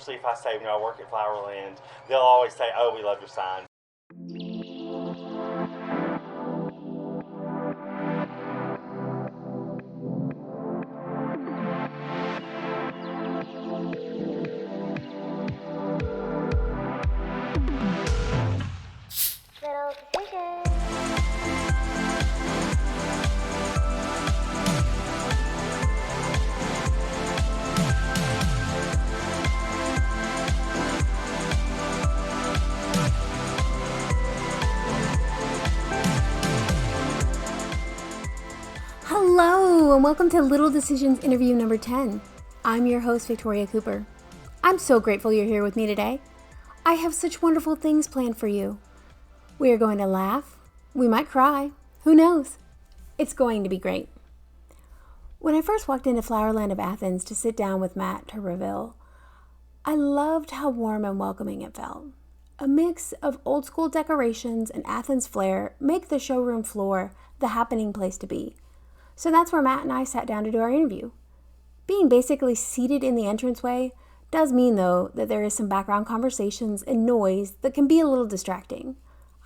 especially if I say, I work at Flowerland, they'll always say, oh, we love your sign. Hello, and welcome to Little Decisions interview number 10. I'm your host, Victoria Cooper. I'm so grateful you're here with me today. I have such wonderful things planned for you. We are going to laugh. We might cry. Who knows? It's going to be great. When I first walked into Flowerland of Athens to sit down with Matt Turbeville, I loved how warm and welcoming it felt. A mix of old school decorations and Athens flair make the showroom floor the happening place to be. So that's where Matt and I sat down to do our interview. Being basically seated in the entranceway does mean, though, that there is some background conversations and noise that can be a little distracting.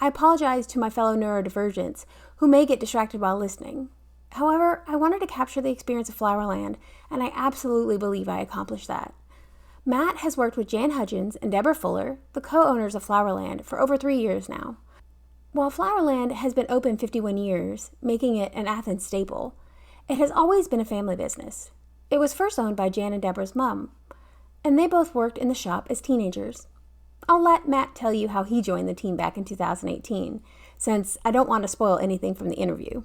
I apologize to my fellow neurodivergents who may get distracted while listening. However, I wanted to capture the experience of Flowerland, and I absolutely believe I accomplished that. Matt has worked with Jan Hudgins and Deborah Fuller, the co-owners of Flowerland, for over 3 years now. While Flowerland has been open 51 years, making it an Athens staple, it has always been a family business. It was first owned by Jan and Deborah's mom, and they both worked in the shop as teenagers. I'll let Matt tell you how he joined the team back in 2018, since I don't want to spoil anything from the interview.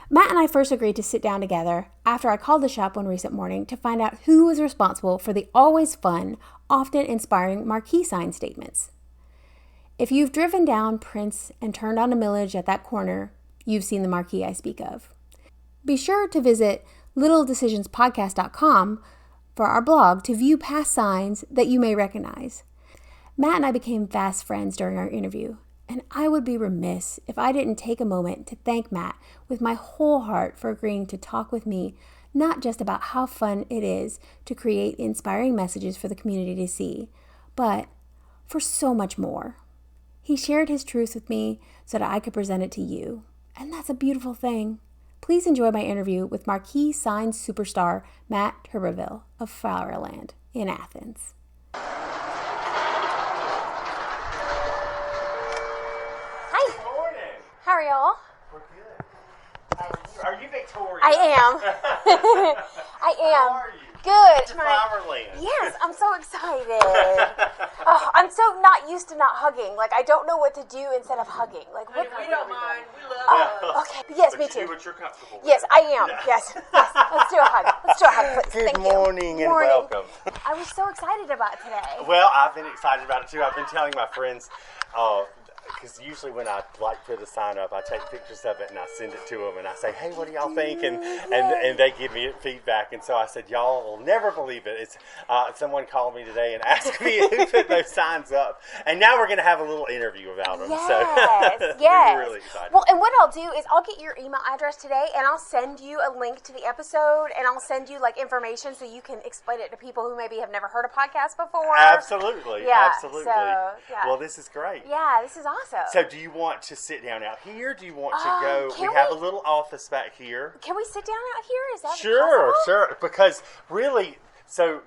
Matt and I first agreed to sit down together after I called the shop one recent morning to find out who was responsible for the always fun, often inspiring marquee sign statements. If you've driven down Prince and turned on a millage at that corner, you've seen the marquee I speak of. Be sure to visit littledecisionspodcast.com for our blog to view past signs that you may recognize. Matt and I became fast friends during our interview, and I would be remiss if I didn't take a moment to thank Matt with my whole heart for agreeing to talk with me, not just about how fun it is to create inspiring messages for the community to see, but for so much more. He shared his truth with me so that I could present it to you, and that's a beautiful thing. Please enjoy my interview with marquee sign superstar Matt Turbeville of Flowerland in Athens. Hi. Good morning. How are y'all? We're good. Are you Victoria? I am. I am. How are you? Good. To Flowerland. Yes, I'm so excited. I'm so not used to not hugging. Like, I don't know what to do instead of hugging. Like, what? We don't mind. We love hugs. Okay. Yes, me But too. you do what you're comfortable with. Yes, I am. Yes. Let's do a hug. Let's do a hug, please. Good Thank morning you. and welcome. I was so excited about today. Well, I've been excited about it too. I've been telling my friends, because usually when I put a sign up, I take pictures of it and I send it to them and I say, hey, what do y'all think? And they give me feedback. And so I said, y'all will never believe it. It's someone called me today and asked me who put those signs up. And now we're going to have a little interview about them. Yes, so yes. we're really excited. Well, and what I'll do is I'll get your email address today and I'll send you a link to the episode and I'll send you like information so you can explain it to people who maybe have never heard a podcast before. Absolutely. Yeah, Absolutely. so, yeah. Well, this is great. Yeah, this is awesome. So do you want to sit down out here? Do you want to go? Can We have we? a little office back here. Can we sit down out here? Is that Sure, possible? sure. Because really, so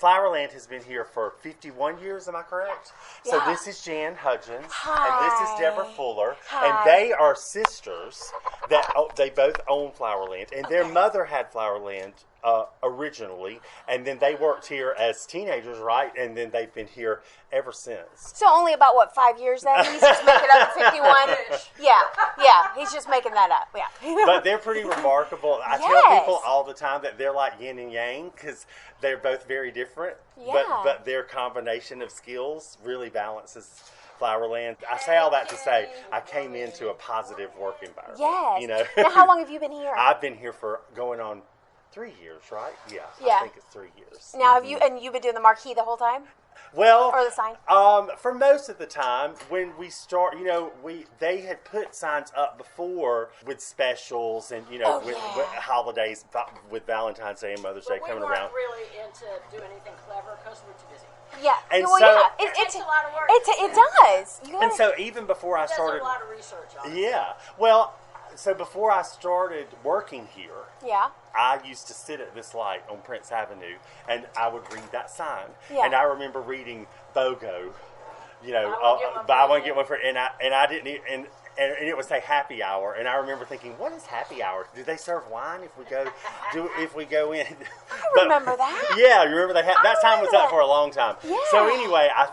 Flowerland has been here for 51 years, am I correct? So Yeah. this is Jan Hudgins, Hi. and this is Deborah Fuller, Hi. and they are sisters that they both own Flowerland, and their mother had Flowerland originally, and then they worked here as teenagers, right? And then they've been here ever since. So only about, 5 years then? He's just making up 51? Yeah, he's just making that up, yeah. But they're pretty remarkable. I tell Yes. people all the time that they're like yin and yang because they're both very different. Yeah. But their combination of skills really balances Flowerland. I say all that to say I came into a positive work environment. Yes. You know? Now, how long have you been here? I've been here for going on 3 years, right? Yeah. Yeah. I think it's 3 years. Now, you've been doing the marquee the whole time? Well, Or the sign? For most of the time, when we start, they had put signs up before with specials and with holidays, with Valentine's Day and Mother's Day But coming we around. weren't really into doing anything clever because we're too busy. Yeah, And well, so, yeah, it takes a lot of work. It does. You and gotta- so even before I It does started, a lot of research on it. yeah, well, so before I started working here, yeah. I used to sit at this light on Prince Avenue, and I would read that sign. Yeah. And I remember reading BOGO, Buy one, buy one, get get one free. one for, and I didn't, and it would say happy hour, and I remember thinking, what is happy hour? Do they serve wine if we go, in? I remember that. Yeah, you remember that time was remember up that. for a long time. Yeah. So anyway, I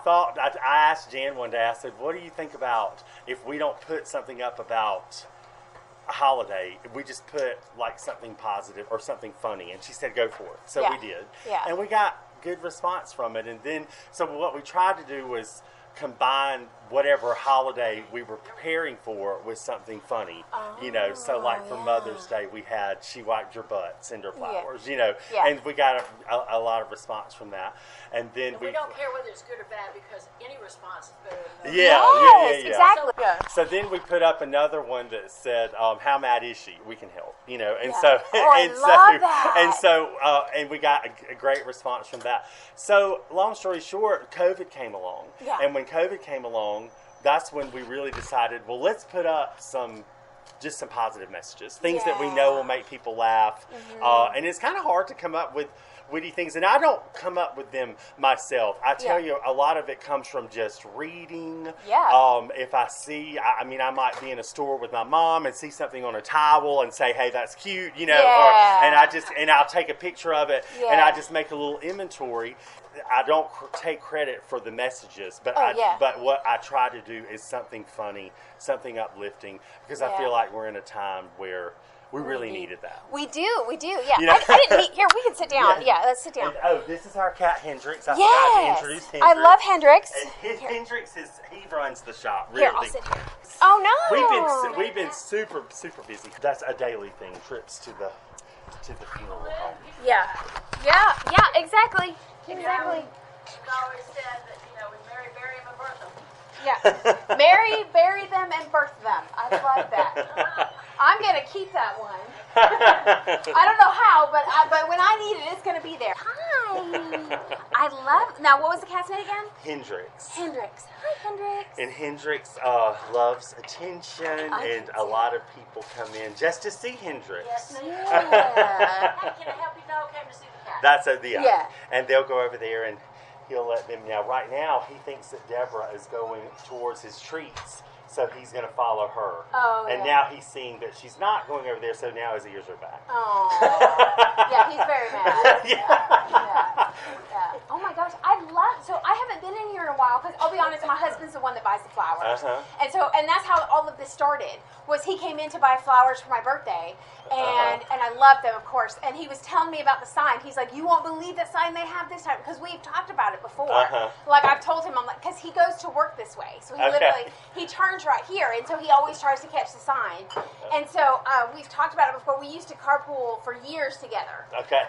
asked Jan one day, I said, what do you think about if we don't put something up about a holiday, we just put like something positive or something funny? And she said, go for it. So Yeah. we did. Yeah. And we got good response from it. And then, so what we tried to do was combine whatever holiday we were preparing for with something funny, so like for yeah. Mother's Day we had She Wiped Your Butt, Cinder Flowers, Yeah. and we got a lot of response from that. And then We don't care whether it's good or bad because any response is better than Yeah, Yes, yeah. exactly. Yeah. So then we put up another one that said, "How mad is she? We can help." And Yeah. so Oh, I love that. and we got a great response from that. So long story short, COVID came along, Yeah. and when COVID came along, that's when we really decided, well, let's put up some positive messages, things that we know will make people laugh, and it's kind of hard to come up with witty things, and I don't come up with them myself. I tell you, a lot of it comes from just reading. Yeah. If I see, I might be in a store with my mom and see something on a towel and say, "Hey, that's cute," Yeah. and I'll take a picture of it, and Yeah. I just make a little inventory. I don't take credit for the messages, but but what I try to do is something funny, something uplifting, because I feel like we're in a time where we really needed that. We do, yeah. You know? I didn't need, here, we can sit down. Yeah, let's sit down. And, this is our cat Hendrix. I forgot to Yes. introduce Hendrix. I love Hendrix. And Hendrix he runs the shop. Really. Here, I'll sit here. Oh, no. We've been super busy. That's a daily thing. Trips to the funeral home. Yeah, exactly. Exactly. We've always said that, we bury them and birth them. Yeah. Marry, bury them, and birth them. I love that. I'm going to keep that one. I don't know how, but when I need it, it's going to be there. Hi. I love... Now, what was the cat's name again? Hendrix. Hendrix. Hi, Hendrix. And Hendrix loves attention, and a lot of people come in just to see Hendrix. Yes. Yeah. Hey, can I help you? No, came to see the cat. That's Yeah. And they'll go over there and he'll let them. Now, right now, he thinks that Deborah is going towards his treats, so he's going to follow her. Oh, and yeah. now he's seeing that she's not going over there, so now his ears are back. Oh. Yeah, he's very mad. Yeah. Oh my gosh, so I haven't been in here in a while because I'll be honest, my husband's the one that buys the flowers. And that's how all of this started, was he came in to buy flowers for my birthday, and I love them, of course, and he was telling me about the sign. He's like, you won't believe the sign they have this time, because we've talked about it before. Like I've told him, I'm like, because he goes to work this way, so he literally, he turns right here, and so he always tries to catch the sign. And so we've talked about it before. We used to carpool for years together. Okay.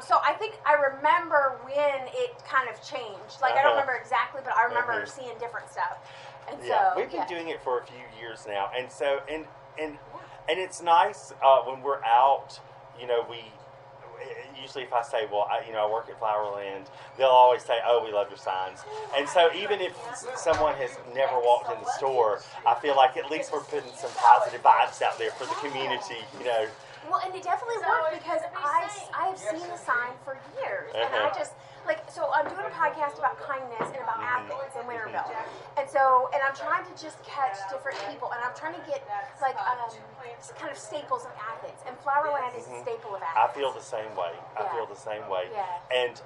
So I think I remember when it kind of changed. Like I don't remember exactly, but I remember seeing different stuff. And Yeah, so we've been doing it for a few years now, and so and it's nice when we're out. We usually, if I say, well, I work at Flowerland, they'll always say, "Oh, we love your signs." And so even if someone has never walked in the store, I feel like at least we're putting some positive vibes out there for the community. Well, and it definitely worked because I have seen the sign for years, and I just so I'm doing a podcast about kindness and about Athens and Winterville, and I'm trying to just catch different people, and I'm trying to get kind of staples of Athens, and Flowerland is a staple of Athens. I feel the same way. I feel the same way. Yeah. And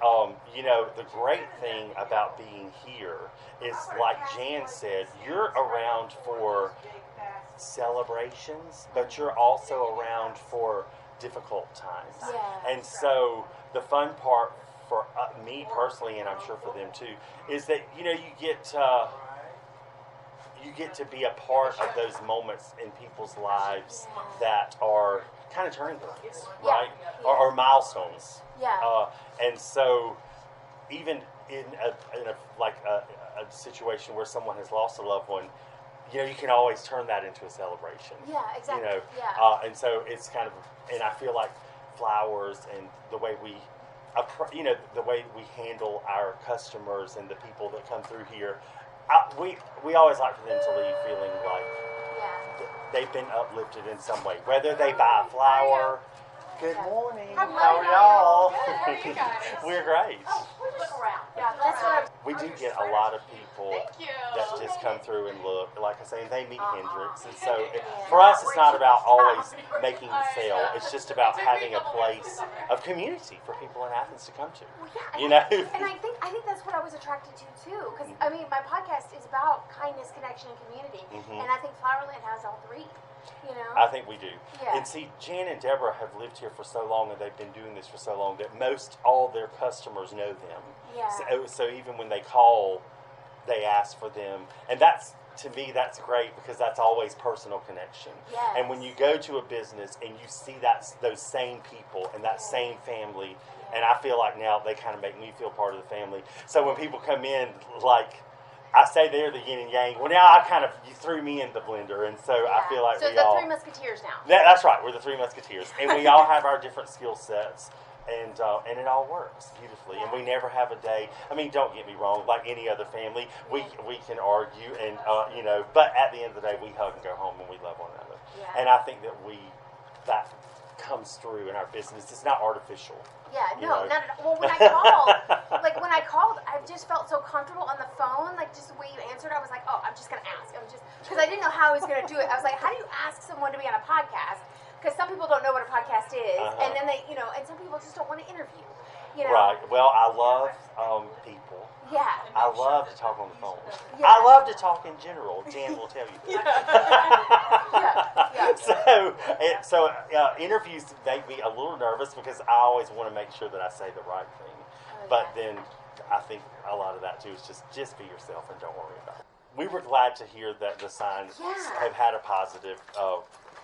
the great thing about being here is, like Jan said, you're around for celebrations, but you're also around for difficult times. Yeah. And so the fun part for me personally, and I'm sure for them too, is that you get to be a part of those moments in people's lives that are kind of turning points, right? Or milestones. Yeah. And so even in a situation where someone has lost a loved one, you can always turn that into a celebration. Yeah, exactly. And so it's kind of, and I feel like flowers and the way we the way we handle our customers and the people that come through here, we always like for them to leave feeling like they've been uplifted in some way, whether they buy a flower. Good morning. How are y'all? Good. How are you guys? We're great. Look around. Yeah, that's what We do get a lot of people Thank you. that just come through and look, like I say, and they meet Hendrix. And so for us, it's not about always making a sale. It's just about having a place of community for people in Athens to come to. And I think that's what I was attracted to too, because I mean, my podcast is about kindness, connection, and community, and I think Flowerland has all three. I think we do. Yeah. And see, Jan and Deborah have lived here for so long, and they've been doing this for so long that all their customers know them. Yeah. So even when they call, they ask for them, and to me that's great because that's always personal connection. Yes. And when you go to a business and you see those same people and that same family, and I feel like now they kind of make me feel part of the family. So when people come in, like, I say they're the yin and yang. Well, now you threw me in the blender, and so I feel like so we the all. Three Musketeers now. That's right. We're the Three Musketeers, and we all have our different skill sets, and it all works beautifully. And we never have a day. I mean, don't get me wrong. Like any other family, we can argue, and but at the end of the day, we hug and go home, and we love one another. Yeah. And I think that comes through in our business. It's not artificial. Yeah, not at all. Well, when I called, I just felt so comfortable on the phone, like just the way you answered. I was like, oh, I'm just gonna ask. Because I didn't know how I was gonna do it. I was like, how do you ask someone to be on a podcast? Because some people don't know what a podcast is, and then and some people just don't want to interview. Right. Well, I love people. Yeah. I love to talk on the phone. Yeah. I love to talk in general. Jan will tell you that. Yeah. So interviews make me a little nervous because I always want to make sure that I say the right thing. But then I think a lot of that too is just be yourself and don't worry about it. We were glad to hear that the signs have had a positive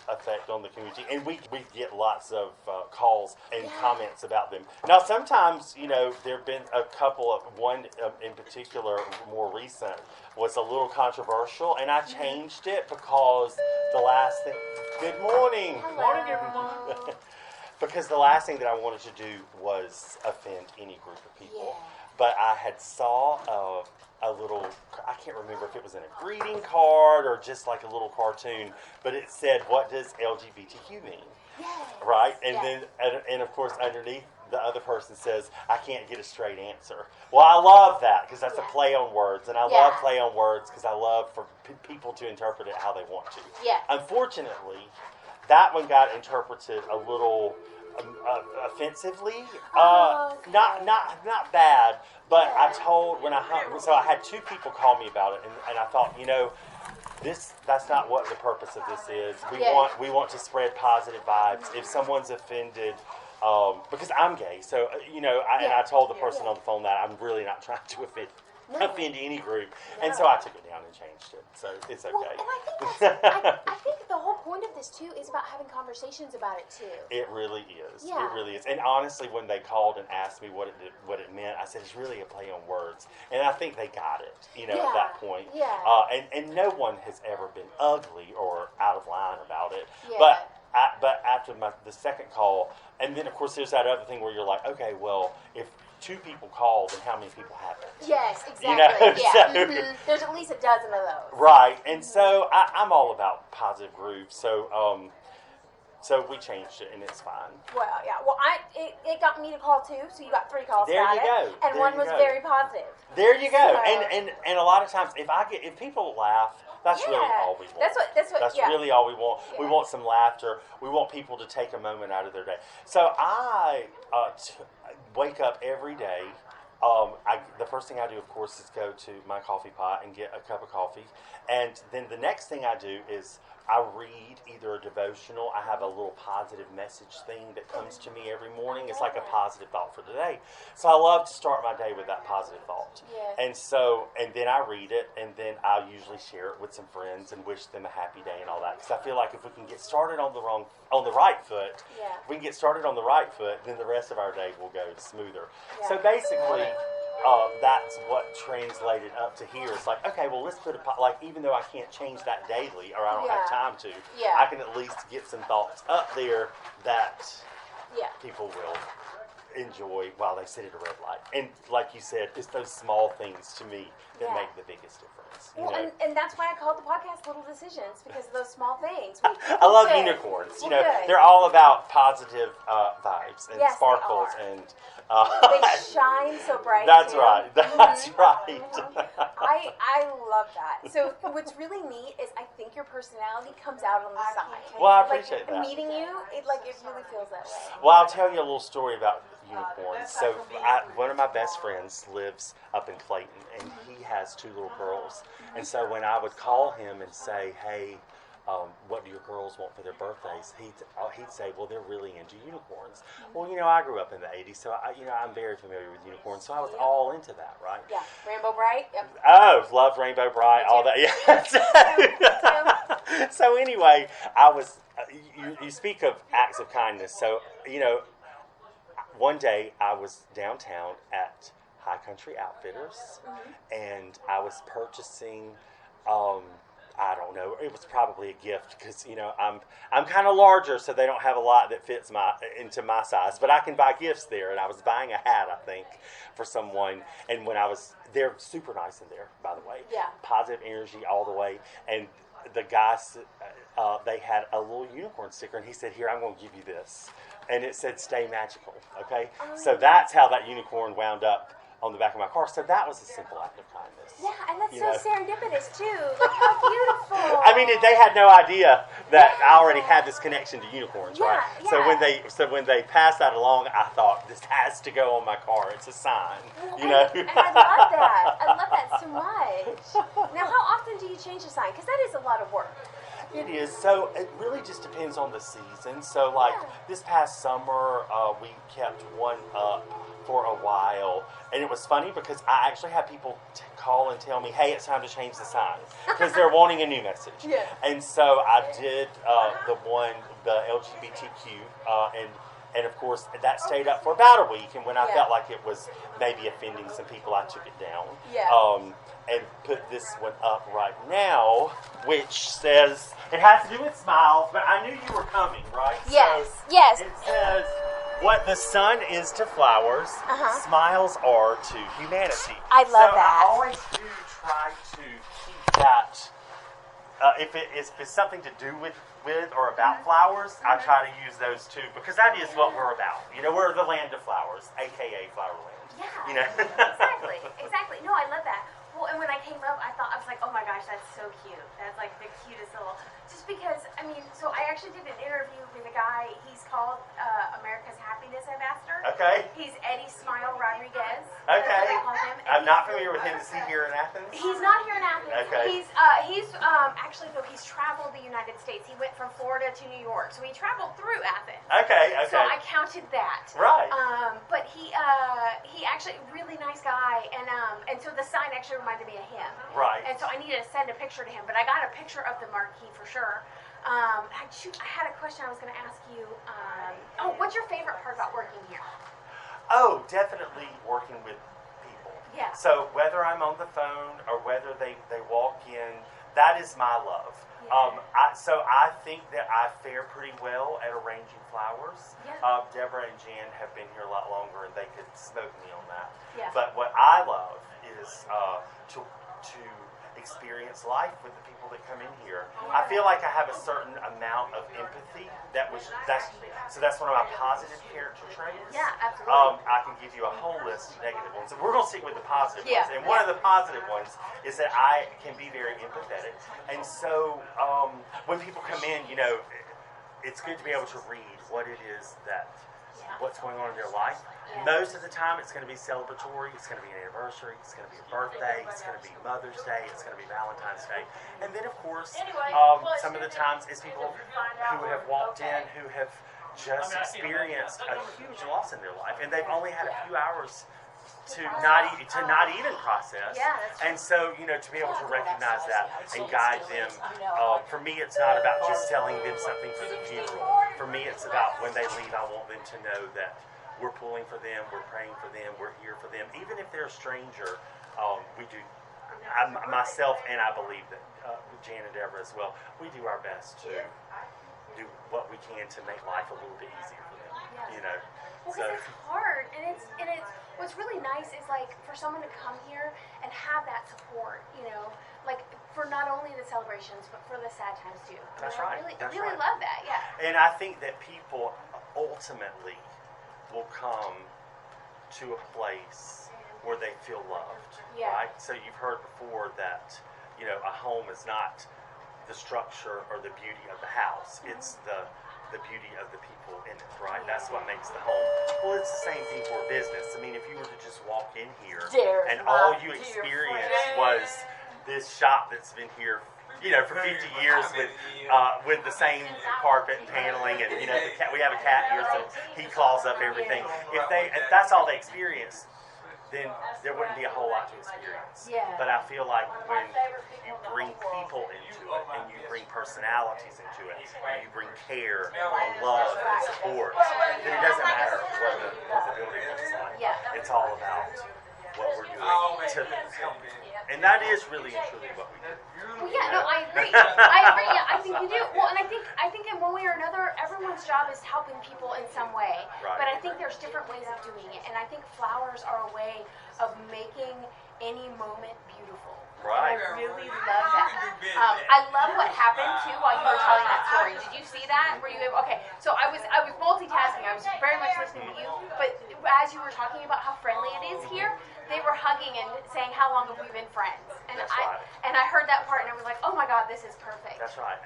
effect on the community, and we get lots of calls and comments about them. Now, sometimes there have been a couple of one in particular, more recent, was a little controversial, and I changed it because the last thing. Good morning. Hello. Morning, everyone. Because the last thing that I wanted to do was offend any group of people. Yeah. But I had saw a little, I can't remember if it was in a greeting card or just like a little cartoon, but it said, what does LGBTQ mean? Yes. Right? And Yes. then, and of course, underneath, the other person says, I can't get a straight answer. Well, I love that because that's a play on words, and I love play on words because I love for people to interpret it how they want to. Yeah. Unfortunately, that one got interpreted a little offensively. Okay. Not bad, but I told so I had two people call me about it, and I thought, that's not what the purpose of this is. We want to spread positive vibes. If someone's offended, because I'm gay, so and I told the person on the phone that I'm really not trying to offend any group, and so I took it down and changed it. So it's okay. Well, and I think the whole point of this too is about having conversations about it too. It really is. Yeah. It really is. And honestly, when they called and asked me what it meant, I said it's really a play on words, and I think they got it. At that point. Yeah. And no one has ever been ugly or out of line about it. Yeah. But after the second call, and then of course there's that other thing where you're like, okay, well, if 2 people called, then how many people haven't? Yes, exactly. So, There's at least a dozen of those. Right, and so I'm all about positive groups. So we changed it, and it's fine. Well, yeah. Well, it got me to call too, so you got 3 calls There about you it. go. And There one you was go. very positive. There you go. So, And a lot of times, if people laugh, that's really all we want. That's really all we want. Yeah. We want some laughter. We want people to take a moment out of their day. So I wake up every day. The first thing I do, of course, is go to my coffee pot and get a cup of coffee. And then the next thing I do is I read either a devotional. I have a little positive message thing that comes to me every morning. It's like a positive thought for the day. So I love to start my day with that positive thought. Yeah. And then I read it, and then I'll usually share it with some friends and wish them a happy day and all that. Because I feel like if we can get started on the right foot, if we can get started on the right foot, then the rest of our day will go smoother. Yeah. So basically, that's what translated up to here. It's like, okay, well, let's put even though I can't change that daily, or I don't have time to, I can at least get some thoughts up there that people will enjoy while they sit at a red light. And like you said, it's those small things to me that make the biggest difference. Well, and that's why I called the podcast Little Decisions, because of those small things. I love unicorns. You know, they're all about positive vibes and sparkles and they shine so bright. That's too. right. That's right. I love that. So what's really neat is I think your personality comes out on the sign. Well, I appreciate that. Meeting you, it really feels that way. Well, I'll tell you a little story about unicorns. So one of my best friends lives up in Clayton, and he has 2 little girls. And so when I would call him and say, hey, what do your girls want for their birthdays? He'd say, well, they're really into unicorns. Well, you know, I grew up in the 80s, so I'm very familiar with unicorns, so I was all into that, right? Yeah, Rainbow Bright. Yep. Oh, loved Rainbow Bright, all that. Yeah. So anyway, I was. You speak of acts of kindness. So one day I was downtown at High Country Outfitters, and I was purchasing. I don't know. It was probably a gift because I'm kind of larger, so they don't have a lot that fits into my size. But I can buy gifts there, and I was buying a hat, I think, for someone. And when they're super nice in there, by the way. Yeah. Positive energy all the way. And the guys, they had a little unicorn sticker, and he said, "Here, I'm going to give you this," and it said "Stay Magical." Okay, so that's how that unicorn wound up on the back of my car. So that was a simple act of kindness. Yeah, and that's so serendipitous too. Like, how beautiful. I mean, they had no idea that I already had this connection to unicorns, right? Yeah. So when they passed that along, I thought, this has to go on my car. It's a sign, And I love that. I love that so much. Now, how often do you change the sign? Because that is a lot of work. It is. So it really just depends on the season. So this past summer, we kept one up for a while, and it was funny because I actually had people call and tell me, "Hey, it's time to change the sign," because they're wanting a new message. Yeah. And so I did the LGBTQ, and of course that stayed up for about a week. And when I felt like it was maybe offending some people, I took it down. Yeah. And put this one up right now, which says it has to do with smiles, but I knew you were coming, right? Yes. So Yes. It says, "What the sun is to flowers, smiles are to humanity." I love that. I always do try to keep that. If it's something to do with or about flowers, I try to use those too, because that is what we're about. We're the land of flowers, aka Flowerland. Yeah. Exactly. No, I love that. Well, and when I came up, I was like, oh my gosh, that's so cute. That's like the cutest little. Just because, so I actually did an interview with a guy. He's called America's Happiness Ambassador. Okay. He's Eddie Smile Rodriguez. Okay. That's what they call him. And I'm not familiar with him. Is he here in Athens? He's not here in Athens. Okay. He's actually, though, he's traveled the United States. He went from Florida to New York, so he traveled through Athens. Okay. So I counted that. Right. But he actually really nice guy, and so the sign actually reminded me of him. Right. And so I needed to send a picture to him, but I got a picture of the marquee for sure. I had a question I was going to ask you. What's your favorite part about working here? Oh, definitely working with people. Yeah. So whether I'm on the phone or whether they walk in, that is my love. Yeah. I think that I fare pretty well at arranging flowers. Yeah. Deborah and Jan have been here a lot longer, and they could smoke me on that. Yeah. But what I love is to experience life with the people that come in here. I feel like I have a certain amount of empathy. That's one of my positive character traits. Yeah, absolutely. I can give you a whole list of negative ones. We're going to stick with the positive Yeah. ones. And one of the positive ones is that I can be very empathetic. And so when people come in, it's good to be able to read what it is what's going on in their life. Most of the time, it's going to be celebratory. It's going to be an anniversary. It's going to be a birthday. It's going to be Mother's Day. It's going to be Valentine's Day. And then, of course, some of the times it's people who have walked in who have just experienced a huge loss in their life, and they've only had a few hours to not even process. Yeah, that's true. And so, to be able to recognize that and guide them, for me, it's not about just telling them something for the funeral. For me, it's about when they leave, I want them to know that we're pulling for them, we're praying for them, we're here for them. Even if they're a stranger, we do, myself and I believe that Jan and Deborah as well, we do our best to do what we can to make life a little bit easier for them. you know. Well, because it's hard, and it's what's really nice is like for someone to come here and have that support, you know, like for not only the celebrations but for the sad times too. That's right. right. I really love that. Yeah. And I think that people ultimately will come to a place where they feel loved. Yeah. Right. So you've heard before that, you know, a home is not the structure or the beauty of the house. Mm-hmm. It's the beauty of the people in it, right? Yeah. That's what makes the home. Well, it's the same thing for business. I mean, if you were to just walk in here and all you experienced was this shop that's been here, you know, for 50 years with the same carpet and paneling, and you know, we have a cat here, so he claws up everything. If that's all they experience, then there wouldn't be a whole lot to experience. Yeah. But I feel like when you bring people into it, and you bring personalities into it, and you bring care and love and support, then it doesn't matter what the building looks like. Yeah. It's all about what we're doing to help. And that is really and truly what we do. Well, yeah, no, I agree. Yeah, I think you do. Well, and I think in one way or another, everyone's job is helping people in some way. Right. But I think there's different ways of doing it, and I think flowers are a way of making any moment beautiful. Right. And I really love that. I love what happened too while you were telling that story. Did you see that? Were you able? Okay, so I was multitasking. I was very much listening to you, but as you were talking about how friendly it is here, they were hugging and saying, "How long have we been friends?" And I heard that part, and I was like, "Oh my God, this is perfect." That's right.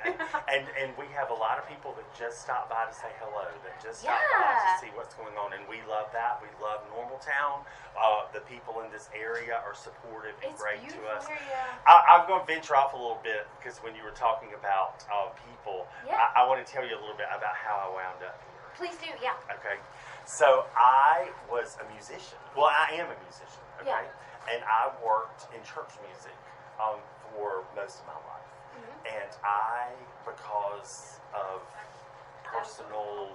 And we have a lot of people that just stop by to say hello, that just stop by to see what's going on, and we love that. We love Normaltown. The people in this area are supportive and great to us. I'm going to venture off a little bit because when you were talking about people, I want to tell you a little bit about how I wound up here. Please do, yeah. Okay. So I was a musician. Well, I am a musician. Okay. Yeah. And I worked in church music for most of my life. Mm-hmm. And because of personal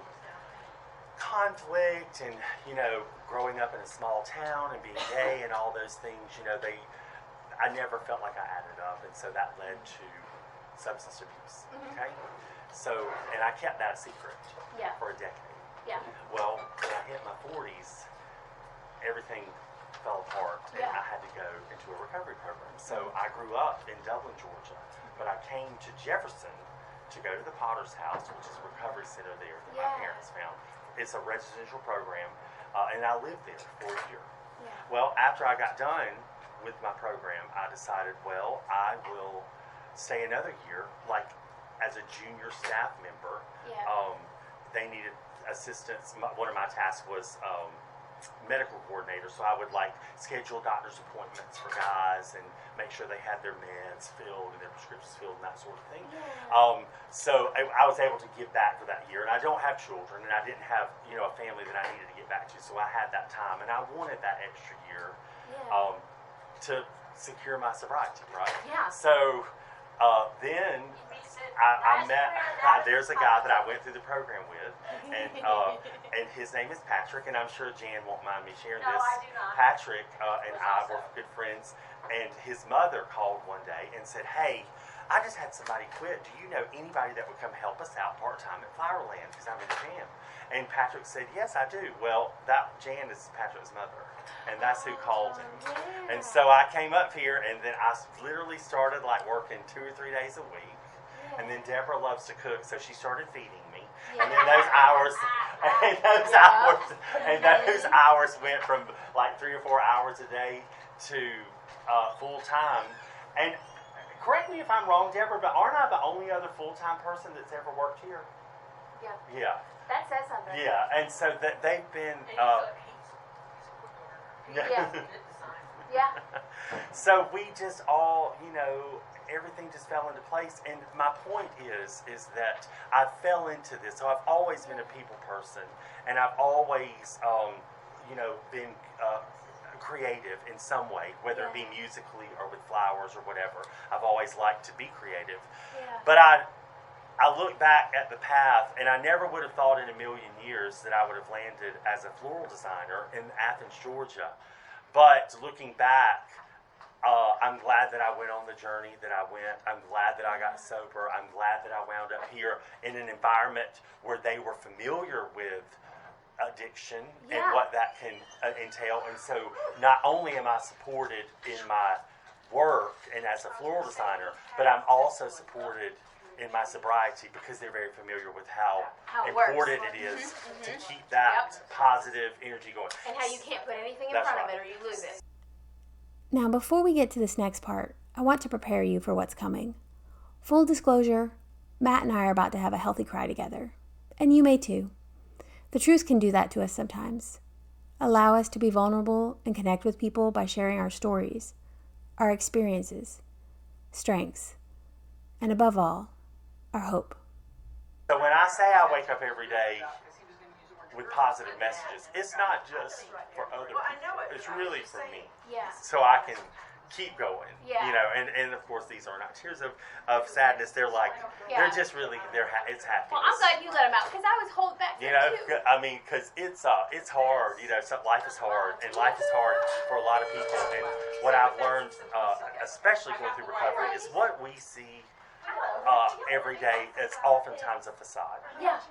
conflict and, you know, growing up in a small town and being gay and all those things, you know, I never felt like I added up. And so that led to substance abuse. Mm-hmm. Okay. So, and I kept that a secret for a decade. Yeah. Well, when I hit my 40s, everything fell apart, and I had to go into a recovery program. So I grew up in Dublin, Georgia, but I came to Jefferson to go to the Potter's House, which is a recovery center there that my parents found. It's a residential program, and I lived there for a year. Yeah. Well, after I got done with my program, I decided, well, I will stay another year, like as a junior staff member. Yeah. They needed assistance. One of my tasks was medical coordinator, so I would like schedule doctor's appointments for guys and make sure they had their meds filled and their prescriptions filled and that sort of thing. Yeah. So I was able to give back for that year, and I don't have children, and I didn't have, you know, a family that I needed to get back to, so I had that time, and I wanted that extra year to secure my sobriety, right? Yeah. So then I met, there's a guy that I went through the program with, and his name is Patrick, and I'm sure Jan won't mind me sharing this. I do not. Patrick and I were good friends, and his mother called one day and said, "Hey, I just had somebody quit. Do you know anybody that would come help us out part-time at Flowerland, because I'm in the jam?" And Patrick said, "Yes, I do." Well, Jan is Patrick's mother, and that's who called him. Yeah. And so I came up here, and then I literally started like working 2 or 3 days a week. And then Deborah loves to cook, so she started feeding me. Yeah. And then those hours went from like 3 or 4 hours a day to full time. And correct me if I'm wrong, Deborah, but aren't I the only other full-time person that's ever worked here? Yeah. Yeah. That says something. Yeah, and so that they've been. Yeah. So we just all, you know, everything just fell into place. And my point is that I fell into this. So I've always been a people person, and I've always, you know, been creative in some way, whether it be musically or with flowers or whatever. I've always liked to be creative. Yeah. But I look back at the path, and I never would have thought in a million years that I would have landed as a floral designer in Athens, Georgia. But looking back, I'm glad that I went on the journey that I went. I'm glad that I got sober. I'm glad that I wound up here in an environment where they were familiar with addiction and what that can entail. And so not only am I supported in my work and as a floral designer, but I'm also supported in my sobriety because they're very familiar with how important it is to keep that positive energy going. And how you can't put anything in front of it or you lose it. Now, before we get to this next part, I want to prepare you for what's coming. Full disclosure, Matt and I are about to have a healthy cry together. And you may too. The truth can do that to us sometimes. Allow us to be vulnerable and connect with people by sharing our stories, our experiences, strengths, and above all, our hope. So when I say I wake up every day with positive messages, it's not just for other people. It's really for me. Yeah. So I can keep going. Yeah. You know, and of course these are not tears of sadness. They're like, they're just really, it's happiness. Well, I'm glad you let them out because I was holding back. You know, too. I mean, because it's hard. You know, life is hard, and life is hard for a lot of people. And what I've learned, especially going through recovery, is what we see every day is oftentimes a facade. Yeah.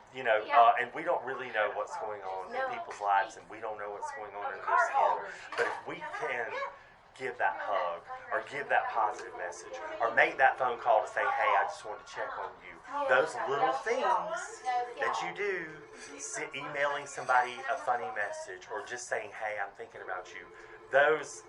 You know, and we don't really know what's going on in people's lives, and we don't know what's going on in their skin. But if we can give that hug, or give that positive message, or make that phone call to say, hey, I just wanted to check on you. Those little things that you do, emailing somebody a funny message, or just saying, hey, I'm thinking about you. Those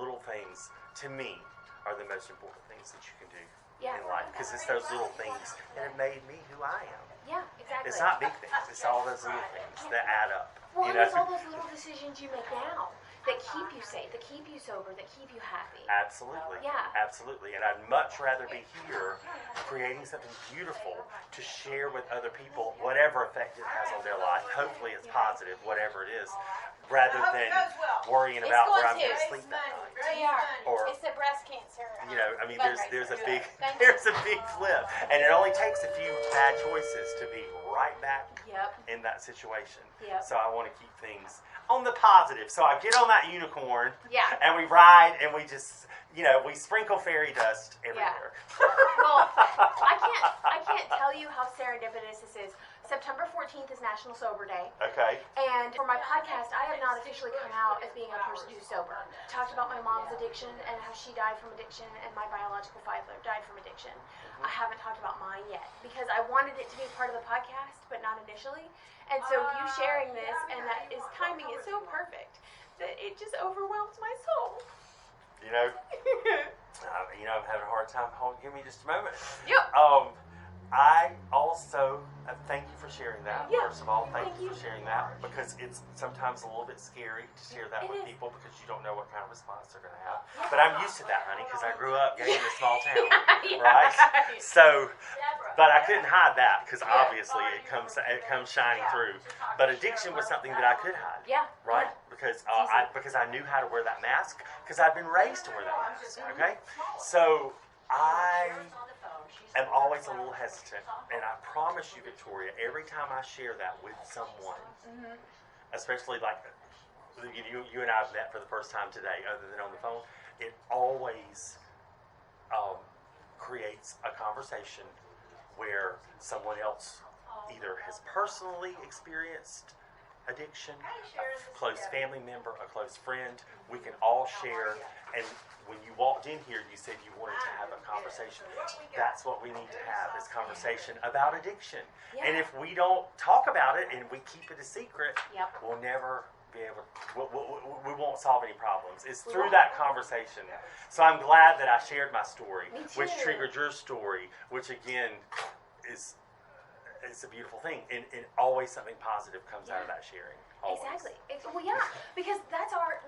little things, to me, are the most important things that you can do in life. Because it's those little things that have made me who I am. Yeah, exactly. It's not big things. It's all those little things that add up. Well, you know? It's all those little decisions you make now that keep you safe, that keep you sober, that keep you happy. Absolutely. Yeah. Absolutely. And I'd much rather be here creating something beautiful to share with other people, whatever effect it has on their life. Hopefully it's positive, whatever it is, rather than worrying about where I'm going to sleep that night. Or, it's the breast cancer. You know, I mean, there's a big flip, and it only takes a few bad choices to be right back in that situation. So I want to keep things on the positive. So I get on that unicorn, and we ride, and we just, you know, we sprinkle fairy dust everywhere. Well, I can't tell you how serendipitous this is. September 14th is National Sober Day. Okay. And for my podcast, I have not officially come out as being a person who's sober. Talked about my mom's addiction and how she died from addiction, and my biological father died from addiction. I haven't talked about mine yet because I wanted it to be part of the podcast, but not initially. And so you sharing this, and that is timing is so perfect that it just overwhelms my soul. You know, I'm having a hard time. Give me just a moment. Yep. I also thank you for sharing that. Yeah. First of all, thank you for sharing that, because it's sometimes a little bit scary to share that with people because you don't know what kind of response they're going to have. But I'm used to that, honey, because I grew up in a small town, right? So, but I couldn't hide that because obviously it comes shining through. But addiction was something that I could hide, right? Because I knew how to wear that mask because I've been raised to wear that mask. Okay, so I am always a little hesitant, and I promise you, Victoria, every time I share that with someone, especially like you and I have met for the first time today, other than on the phone, it always creates a conversation where someone else either has personally experienced addiction, a close family member, a close friend. We can all share. And when you walked in here, you said you wanted to have a conversation. That's what we need to have, is conversation about addiction. And if we don't talk about it and we keep it a secret, we'll never be able we won't solve any problems. It's through that conversation. So I'm glad that I shared my story, which triggered your story, which again is it's a beautiful thing, and always something positive comes out of that sharing. Always. Exactly. Because that's our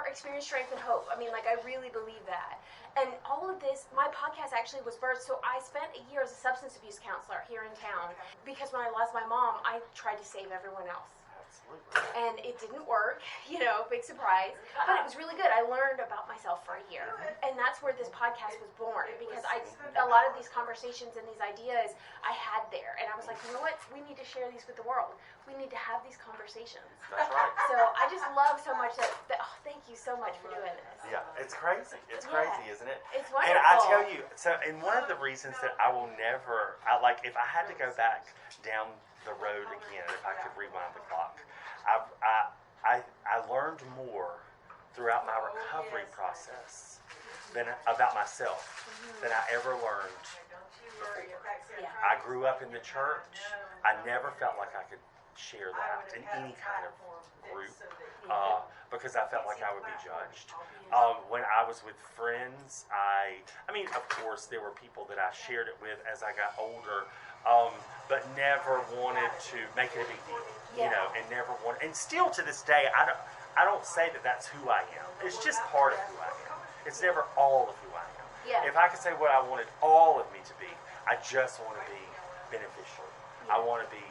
experience, strength, and hope. I mean, like, I really believe that. And all of this, my podcast actually was birthed. So I spent a year as a substance abuse counselor here in town because when I lost my mom, I tried to save everyone else. And it didn't work, big surprise. But it was really good. I learned about myself for a year. And that's where this podcast was born, because a lot of these conversations and these ideas I had there. And I was like, you know what? We need to share these with the world. We need to have these conversations. That's right. So I just love so much that thank you so much for doing this. Yeah, it's crazy. It's crazy, isn't it? It's wonderful. And I tell you, and one of the reasons that I will never, if I had to go back down the road again, if I could rewind the clock, I learned more throughout my recovery process about myself than I ever learned before. I grew up in the church. I never felt like I could share that in any kind of group because I felt like I would be judged. When I was with friends, I mean, of course, there were people that I shared it with as I got older, but never wanted to make it a big deal, you know, and never wanted, and still to this day, I don't say that that's who I am. It's just part of who I am. It's never all of who I am. Yeah. If I could say what I wanted all of me to be, I just want to be beneficial. I want to be,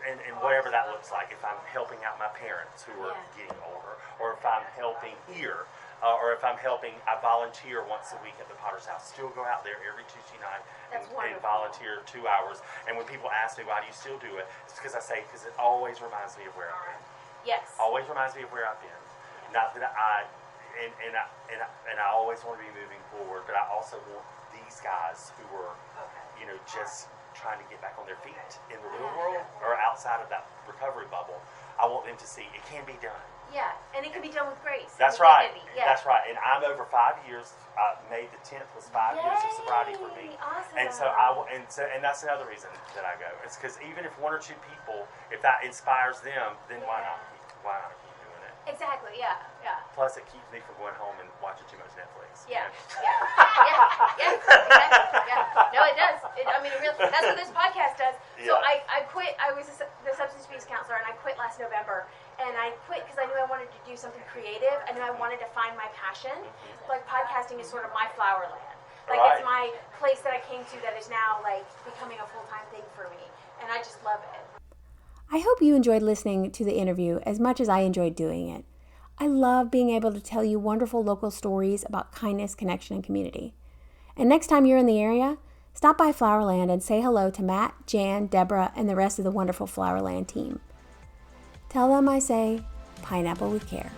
and whatever that looks like. If I'm helping out my parents who are getting older, or if I'm helping here, or if I'm helping, I volunteer once a week at the Potter's House. Still go out there every Tuesday night and volunteer 2 hours. And when people ask me, why do you still do it? It's because I say, because it always reminds me of where I've been. Yes. Always reminds me of where I've been. Not that I always want to be moving forward, but I also want these guys who are, you know, just trying to get back on their feet in the real world or outside of that recovery bubble. I want them to see it can be done. Yeah, and it can be done with grace. That's right. That's right. And I'm over 5 years. May the 10th was 5 years of sobriety for me. Awesome. And that's another reason that I go. It's because even if one or two people, if that inspires them, then why not keep doing it? Exactly. Yeah. Plus, it keeps me from going home and watching too much Netflix. Yeah. No, it does. I mean, that's what this podcast does. So I quit. I was the substance abuse counselor, and I quit last November. And I quit because I knew I wanted to do something creative. I knew I wanted to find my passion. Like, podcasting is sort of my Flowerland. Like, it's my place that I came to that is now, like, becoming a full-time thing for me. And I just love it. I hope you enjoyed listening to the interview as much as I enjoyed doing it. I love being able to tell you wonderful local stories about kindness, connection, and community. And next time you're in the area, stop by Flowerland and say hello to Matt, Jan, Deborah, and the rest of the wonderful Flowerland team. Tell them I say, pineapple with care.